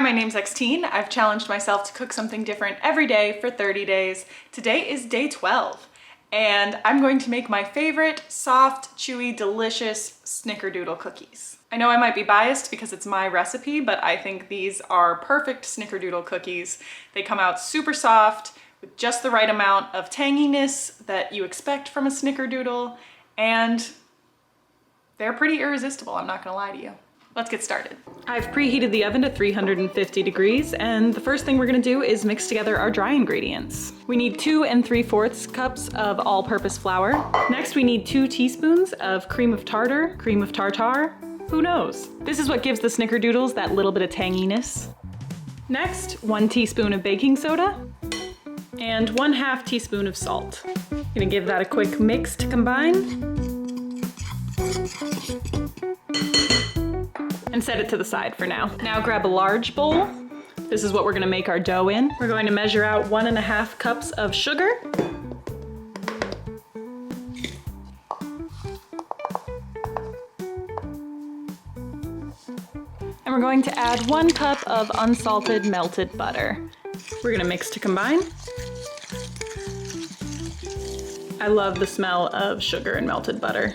my name's Xteen. I've challenged myself to cook something different every day for 30 days. Today is day 12, and I'm going to make my favorite soft, chewy, delicious Snickerdoodle cookies. I know I might be biased because it's my recipe, but I think these are perfect Snickerdoodle cookies. They come out super soft with just the right amount of tanginess that you expect from a Snickerdoodle, and they're pretty irresistible, I'm not gonna lie to you. Let's get started. I've preheated the oven to 350 degrees, and the first thing we're gonna do is mix together our dry ingredients. We need 2 3/4 cups of all-purpose flour. Next, we need 2 teaspoons of cream of tartar, who knows? This is what gives the Snickerdoodles that little bit of tanginess. Next, 1 teaspoon of baking soda and 1/2 teaspoon of salt. Gonna give that a quick mix to combine. And set it to the side for now. Now grab a large bowl. This is what we're gonna make our dough in. We're going to measure out 1.5 cups of sugar. And we're going to add 1 cup of unsalted melted butter. We're gonna mix to combine. I love the smell of sugar and melted butter.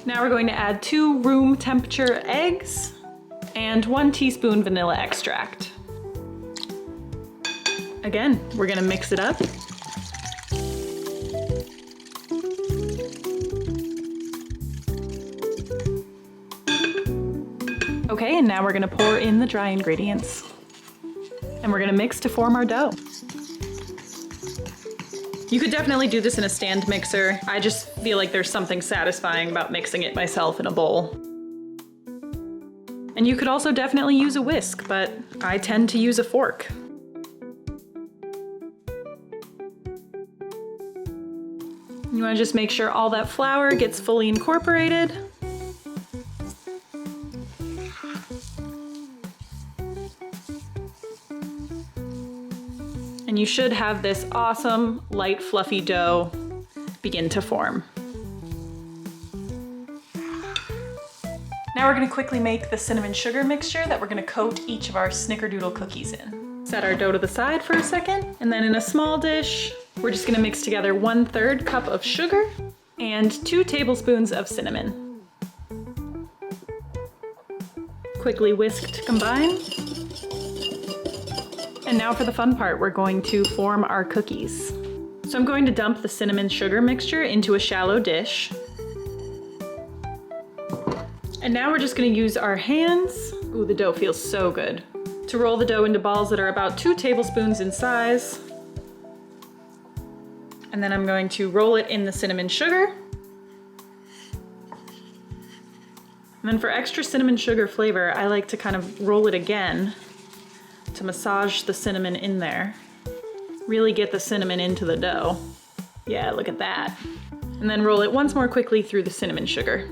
Now we're going to add 2 room temperature eggs and 1 teaspoon vanilla extract. Again, we're gonna mix it up. Okay, and now we're gonna pour in the dry ingredients. And we're gonna mix to form our dough. You could definitely do this in a stand mixer. I just feel like there's something satisfying about mixing it myself in a bowl. And you could also definitely use a whisk, but I tend to use a fork. You wanna just make sure all that flour gets fully incorporated. And you should have this awesome, light, fluffy dough begin to form. Now we're gonna quickly make the cinnamon sugar mixture that we're gonna coat each of our Snickerdoodle cookies in. Set our dough to the side for a second, and then in a small dish, we're just gonna mix together 1/3 cup of sugar and 2 tablespoons of cinnamon. Quickly whisk to combine. And now for the fun part, we're going to form our cookies. So I'm going to dump the cinnamon sugar mixture into a shallow dish. And now we're just gonna use our hands, ooh, the dough feels so good, to roll the dough into balls that are about 2 tablespoons in size. And then I'm going to roll it in the cinnamon sugar. And then for extra cinnamon sugar flavor, I like to kind of roll it again to massage the cinnamon in there. Really get the cinnamon into the dough. Yeah, look at that. And then roll it once more quickly through the cinnamon sugar.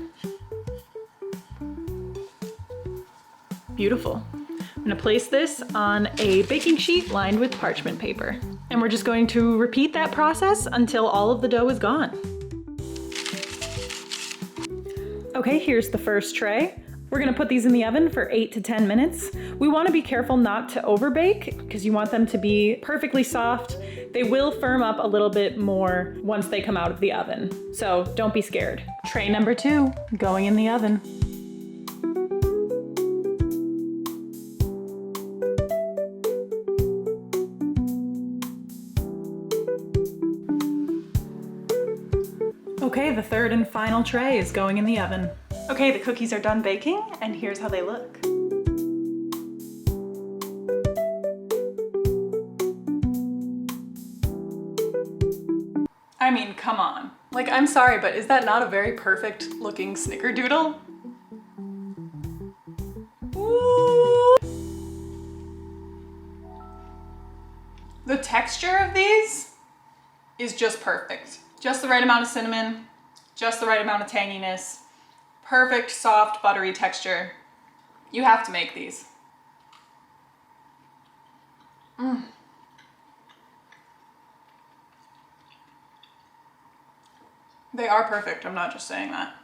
Beautiful. I'm gonna place this on a baking sheet lined with parchment paper. And we're just going to repeat that process until all of the dough is gone. Okay, here's the first tray. We're gonna put these in the oven for 8 to 10 minutes. We wanna be careful not to overbake because you want them to be perfectly soft. They will firm up a little bit more once they come out of the oven, so don't be scared. Tray number 2, going in the oven. Okay, the third and final tray is going in the oven. Okay, the cookies are done baking, and here's how they look. I mean, come on. Like, I'm sorry, but is that not a very perfect looking Snickerdoodle? Ooh. The texture of these is just perfect. Just the right amount of cinnamon, just the right amount of tanginess. Perfect, soft, buttery texture. You have to make these. They are perfect, I'm not just saying that.